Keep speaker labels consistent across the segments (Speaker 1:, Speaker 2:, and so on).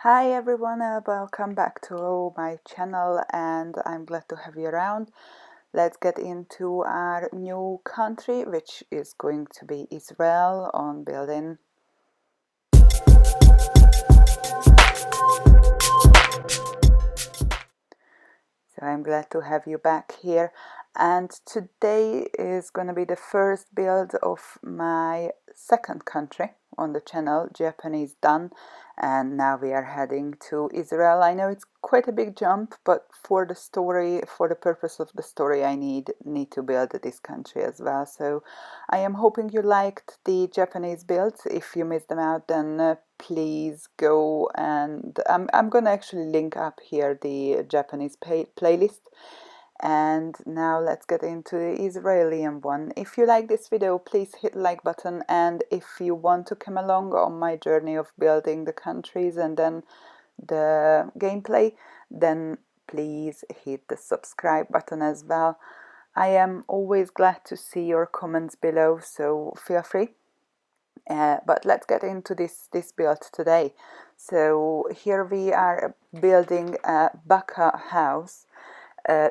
Speaker 1: Hi everyone, welcome back to my channel and I'm glad to have you around. Let's get into our new country, which is going to be Israel on building. So I'm glad to have you back here, and today is going to be the first build of my second country on the channel. Japanese done, and now we are heading to Israel. I know it's quite a big jump, but for the story, for the purpose of the story, I need to build this country as well. So I am hoping you liked the Japanese builds. If you missed them out, then please go, and I'm gonna actually link up here the Japanese playlist. And now let's get into the Israeli one. If you like this video, please hit the like button, and if you want to come along on my journey of building the countries and then the gameplay, then please hit the subscribe button as well. I am always glad to see your comments below, so feel free. But let's get into this build today. So here we are building a Baka house.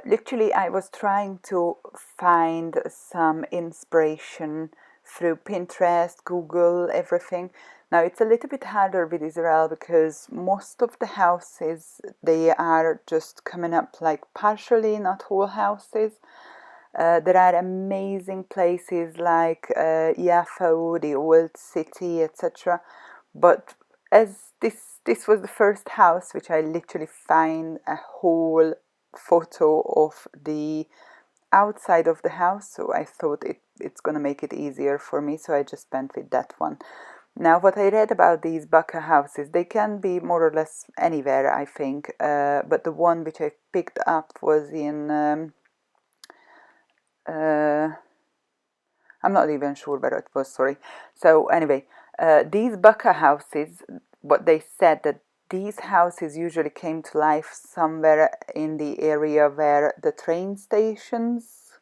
Speaker 1: Literally, I was trying to find some inspiration through Pinterest, Google, everything. Now it's a little bit harder with Israel because most of the houses, they are just coming up like partially, not whole houses. There are amazing places like Yaffo, the old city, etc. But as this was the first house which I literally find a whole photo of the outside of the house, so I thought it's gonna make it easier for me, so I just went with that one. Now, what I read about these Baka houses, they can be more or less anywhere, I think, but the one which I picked up was in I'm not even sure where it was, sorry. So anyway, these Baka houses, what they said that these houses usually came to life somewhere in the area where the train stations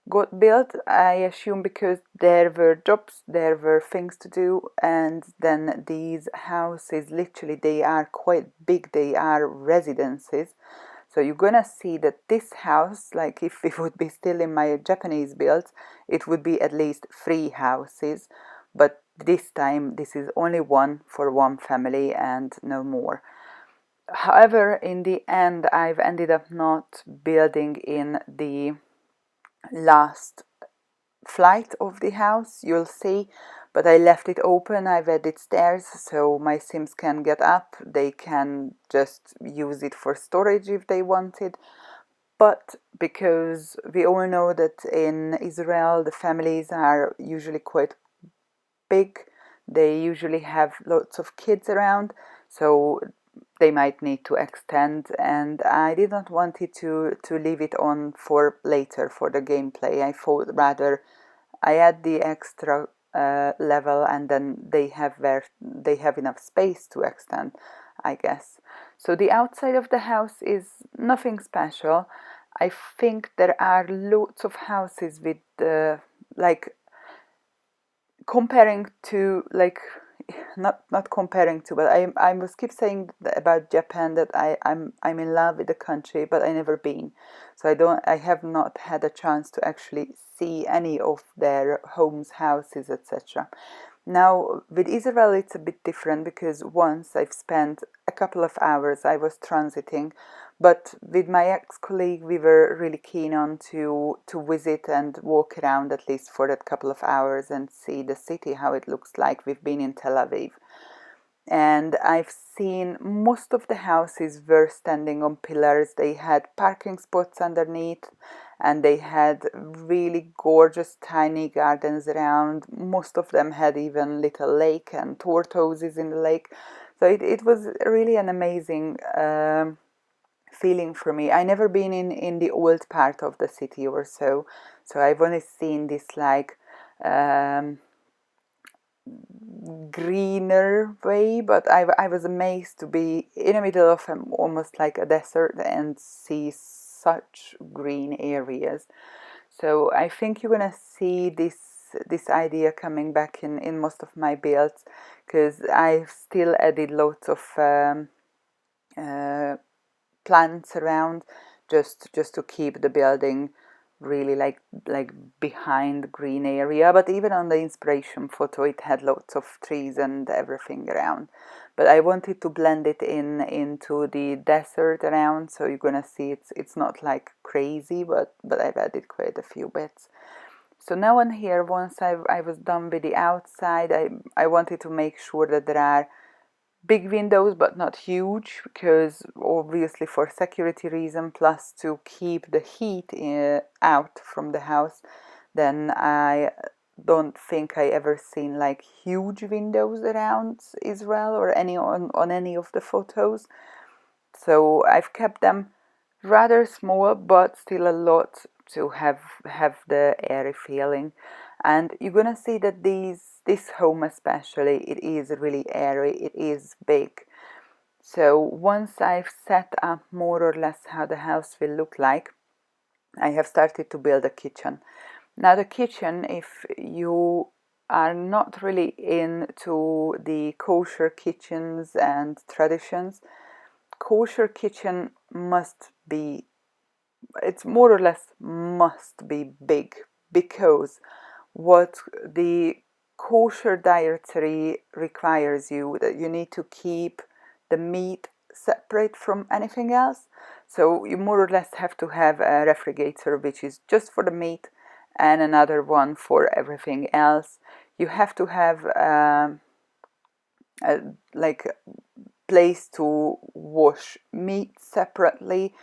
Speaker 1: got built. I assume because there were jobs, there were things to do, and then these houses, literally, they are quite big, they are residences. So you're gonna see that this house, like if it would be still in my Japanese builds, it would be at least 3 houses, but this time this is only one for one family and no more. However, in the end, I've ended up not building in the last flight of the house, you'll see, but I left it open. I've added stairs so my Sims can get up, they can just use it for storage if they wanted. But because we all know that in Israel the families are usually quite big, they usually have lots of kids around, so they might need to extend, and I did not want it to leave it on for later for the gameplay. I thought rather I add the extra level and then they have enough space to extend, I guess. So the outside of the house is nothing special. I think there are lots of houses with like comparing to like not comparing to, but I must keep saying about Japan that I'm in love with the country, but I never been, so I have not had a chance to actually see any of their homes, houses, etc. Now with Israel it's a bit different because once I've spent a couple of hours, I was transiting, but with my ex-colleague we were really keen on to visit and walk around at least for that couple of hours and see the city, how it looks like. We've been in Tel Aviv, and I've seen most of the houses were standing on pillars. They had parking spots underneath, and they had really gorgeous tiny gardens around. Most of them had even little lake and tortoises in the lake. So it was really an amazing feeling for me. I never been in the old part of the city or so, so I've only seen this like greener way, but I was amazed to be in the middle of almost like a desert and see such green areas. So I think you're gonna see this this idea coming back in most of my builds, because I've still added lots of plants around, just to keep the building really like behind the green area. But even on the inspiration photo, it had lots of trees and everything around. But I wanted to blend it into the desert around, so you're gonna see it's not like crazy, but I've added quite a few bits. So now on here, once I was done with the outside, I wanted to make sure that there are big windows but not huge, because obviously for security reason, plus to keep the heat out from the house. Then I don't think I ever seen like huge windows around Israel or any on any of the photos. So I've kept them rather small, but still a lot to have the airy feeling. And you're gonna see that this home especially, it is really airy, it is big. So once I've set up more or less how the house will look like, I have started to build a kitchen. Now the kitchen, if you are not really into the kosher kitchens and traditions, kosher kitchen must be, it's more or less must be big, because what the kosher dietary requires you, that you need to keep the meat separate from anything else. So you more or less have to have a refrigerator which is just for the meat, and another one for everything else. You have to have a like place to wash meat separately,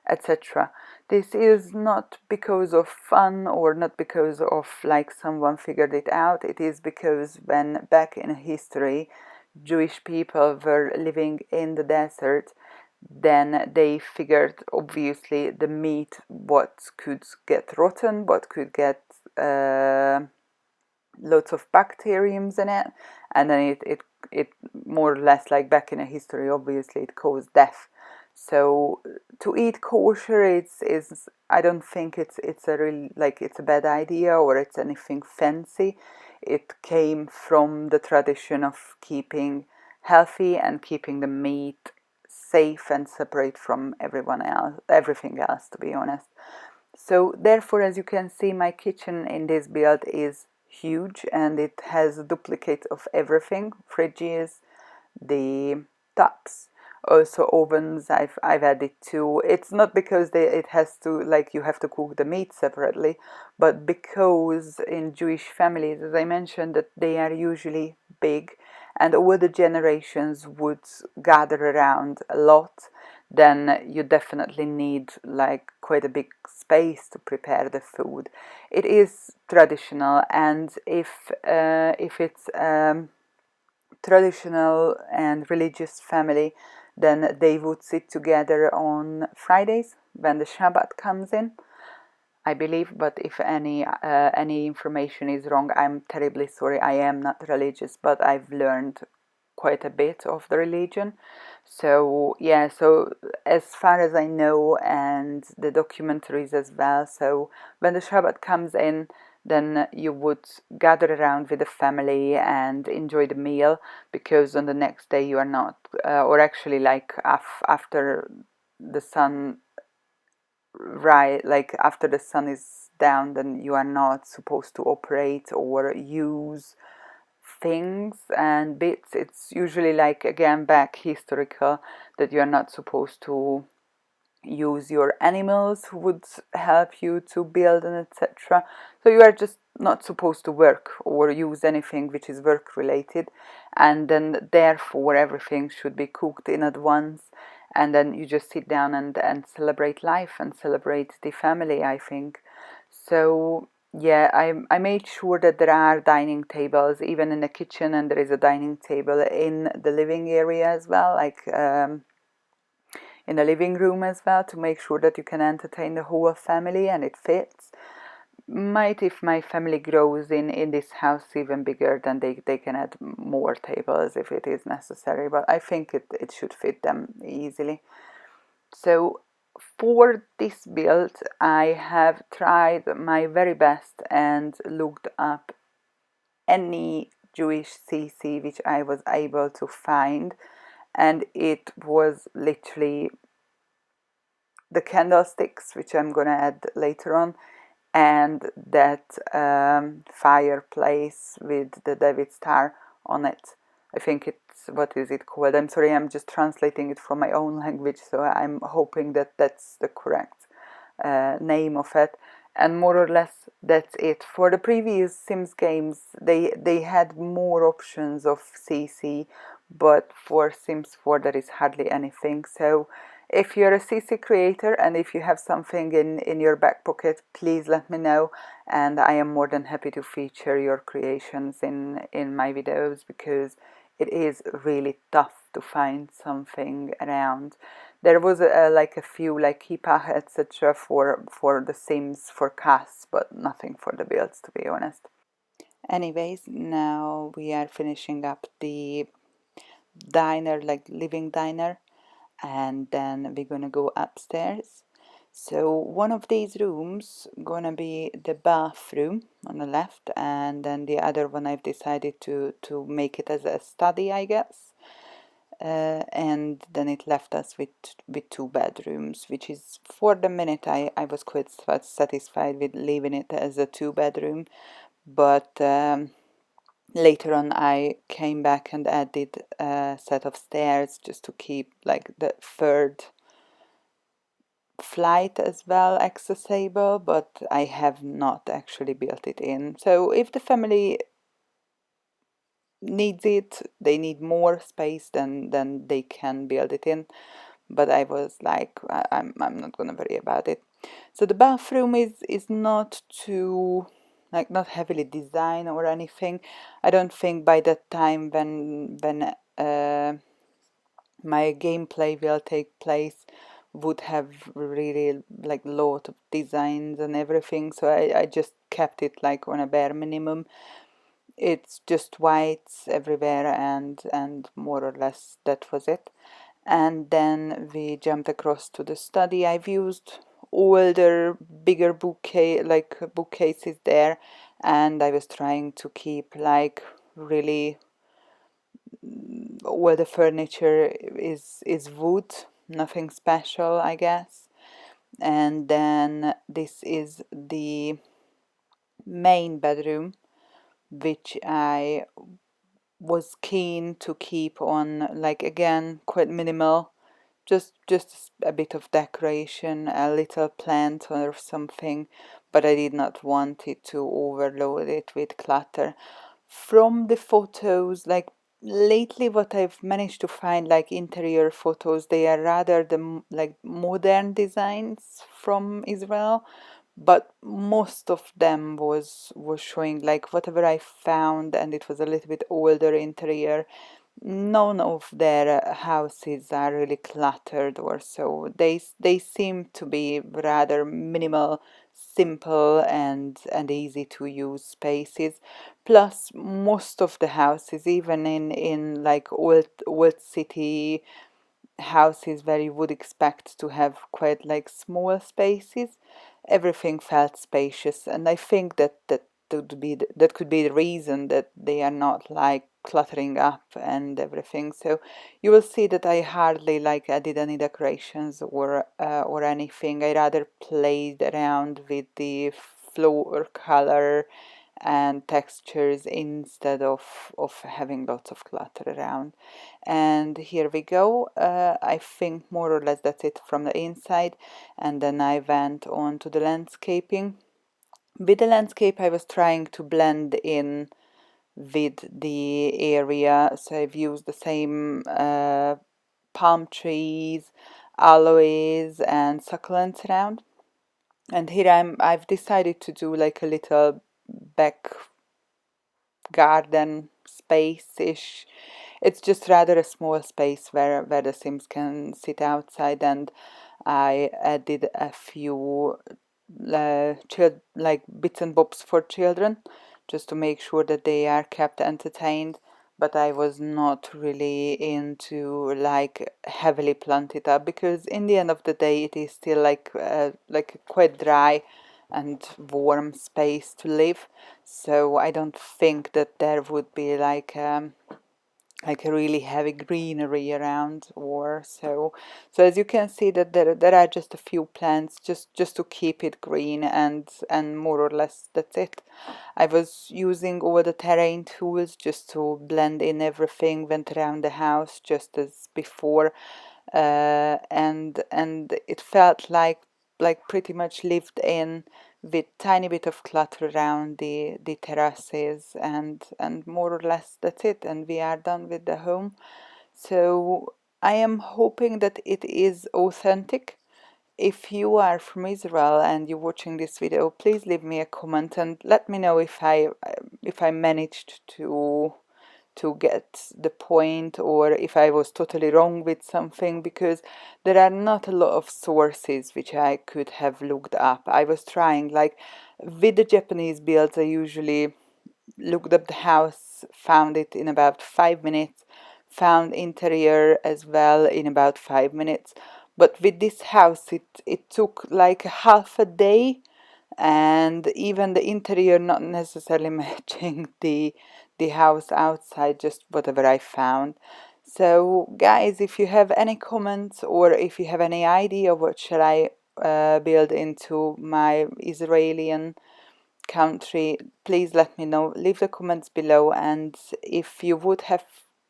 Speaker 1: etc. This is not because of fun, or not because of like someone figured it out. It is because when back in history Jewish people were living in the desert, then they figured obviously the meat, what could get rotten, what could get lots of bacteriums in it, and then it more or less, like back in a history, obviously it caused death. So to eat kosher, is I don't think it's a real, like it's a bad idea or it's anything fancy. It came from the tradition of keeping healthy and keeping the meat safe and separate from everything else, to be honest. So therefore, as you can see, my kitchen in this build is huge, and it has a duplicate of everything: fridges, the taps, also ovens. I've added two. It's not because it has to, like, you have to cook the meat separately, but because in Jewish families, as I mentioned, that they are usually big, and all the generations would gather around a lot, then you definitely need like quite a big space to prepare the food. It is traditional, and if it's traditional and religious family, then they would sit together on Fridays when the Shabbat comes in, I believe. But if any information is wrong, I'm terribly sorry. I am not religious, but I've learned quite a bit of the religion. So yeah, so as far as I know, and the documentaries as well, so when the Shabbat comes in, then you would gather around with the family and enjoy the meal, because on the next day you are not, or actually like after the sun, right, like after the sun is down, then you are not supposed to operate or use things and bits. It's usually, like, again, back historical, that you are not supposed to use your animals who would help you to build and etc. So you are just not supposed to work or use anything which is work related, and then therefore everything should be cooked in advance, and then you just sit down and celebrate life and celebrate the family, I think. So yeah, I made sure that there are dining tables even in the kitchen, and there is a dining table in the living area as well, like in the living room as well, to make sure that you can entertain the whole family and it fits. Might, if my family grows in this house even bigger, then they can add more tables if it is necessary, but I think it should fit them easily. So for this build, I have tried my very best and looked up any Jewish CC which I was able to find, and it was literally the candlesticks, which I'm gonna add later on, and that fireplace with the David star on it. I think it's, what is it called? I'm sorry, I'm just translating it from my own language, so I'm hoping that that's the correct name of it. And more or less that's it. For the previous Sims games, they had more options of CC, but for Sims 4 there is hardly anything. So if you're a CC creator and if you have something in your back pocket, please let me know, and I am more than happy to feature your creations in my videos, because it is really tough to find something around. There was like a few like Keepa, etc. for the Sims for casts, but nothing for the builds, to be honest. Anyways, now we are finishing up the diner, like living diner, and then we're gonna go upstairs. So one of these rooms gonna be the bathroom on the left, and then the other one I've decided to make it as a study, I guess. And then it left us with two bedrooms, which is, for the minute, I was quite satisfied with leaving it as a two bedroom, but later on I came back and added a set of stairs just to keep like the third flight as well accessible, but I have not actually built it in. So if the family needs it, they need more space, then they can build it in. But I was like, I'm not gonna worry about it. So the bathroom is not too, like, not heavily designed or anything. I don't think by that time when my gameplay will take place would have really like lot of designs and everything. So I just kept it like on a bare minimum. It's just whites everywhere, and more or less that was it. And then we jumped across to the study. I've used older, bigger bookcases there, and I was trying to keep like really all the furniture is wood, nothing special, I guess. And then this is the main bedroom, which I was keen to keep on, like, again, quite minimal, just a bit of decoration, a little plant or something, but I did not want it to overload it with clutter. From the photos, like, lately what I've managed to find, like, interior photos, they are rather the like modern designs from Israel, but most of them was showing like whatever I found, and it was a little bit older interior. None of their houses are really cluttered or so. They seem to be rather minimal, simple, and easy to use spaces. Plus, most of the houses, even in like old city houses where you would expect to have quite like small spaces, everything felt spacious, and I think that could be the reason that they are not like cluttering up and everything. So you will see that I hardly like added any decorations or anything. I rather played around with the floor color and textures instead of having lots of clutter around. And here we go. I think more or less that's it from the inside, and then I went on to the landscaping. With the landscape I was trying to blend in with the area, so I've used the same palm trees, aloes and succulents around. And here I've decided to do like a little back garden space-ish. It's just rather a small space where the Sims can sit outside, and I added a few like bits and bobs for children, just to make sure that they are kept entertained. But I was not really into like heavily plant it up, because in the end of the day it is still like quite dry and warm space to live. So I don't think that there would be like a really heavy greenery around or so. So as you can see that there are just a few plants just to keep it green, and more or less that's it. I was using all the terrain tools just to blend in everything, went around the house just as before, and it felt like pretty much lived in, with tiny bit of clutter around the terraces, and more or less that's it, and we are done with the home. So I am hoping that it is authentic. If you are from Israel and you're watching this video, please leave me a comment and let me know if I managed to get the point, or if I was totally wrong with something, because there are not a lot of sources which I could have looked up. I was trying, like with the Japanese builds, I usually looked up the house, found it in about 5 minutes, found interior as well in about 5 minutes. But with this house, it took like half a day, and even the interior not necessarily matching the house outside, just whatever I found. So guys, if you have any comments, or if you have any idea what should I build into my Israeli country, please let me know. Leave the comments below, and if you would have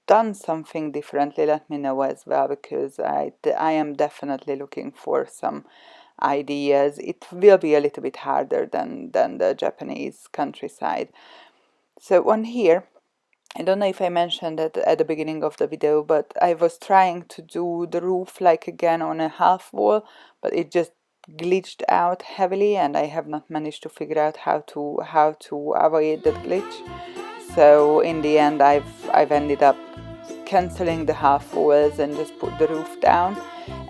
Speaker 1: done something differently, let me know as well, because I am definitely looking for some ideas. It will be a little bit harder than the Japanese countryside. So on here, I don't know if I mentioned it at the beginning of the video, but I was trying to do the roof like again on a half wall, but it just glitched out heavily, and I have not managed to figure out how to avoid that glitch. So in the end, I've ended up cancelling the half walls and just put the roof down,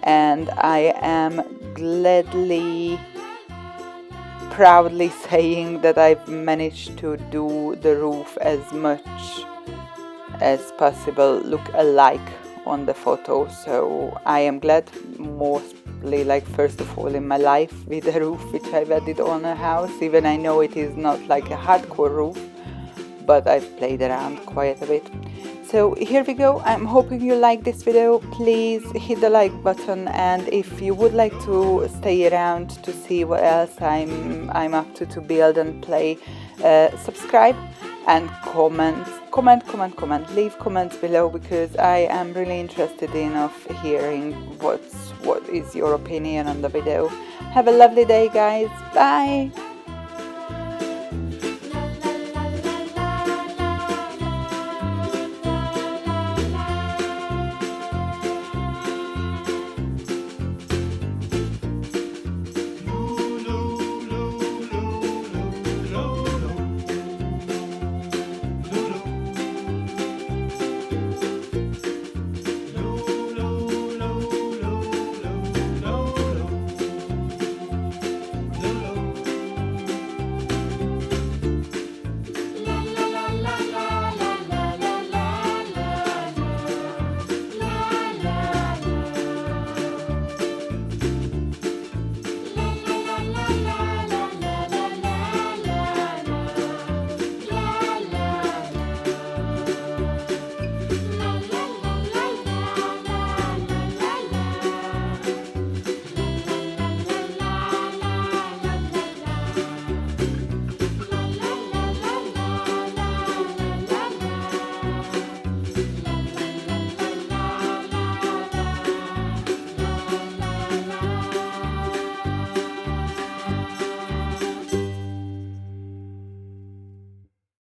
Speaker 1: and I am proudly saying that I've managed to do the roof as much as possible look alike on the photo. So I am glad, mostly like first of all in my life, with the roof which I've added on a house. Even I know it is not like a hardcore roof, but I've played around quite a bit. So here we go. I'm hoping you like this video. Please hit the like button, and if you would like to stay around to see what else I'm up to build and play, subscribe and comment. Leave comments below, because I am really interested in hearing what is your opinion on the video. Have a lovely day, guys. Bye.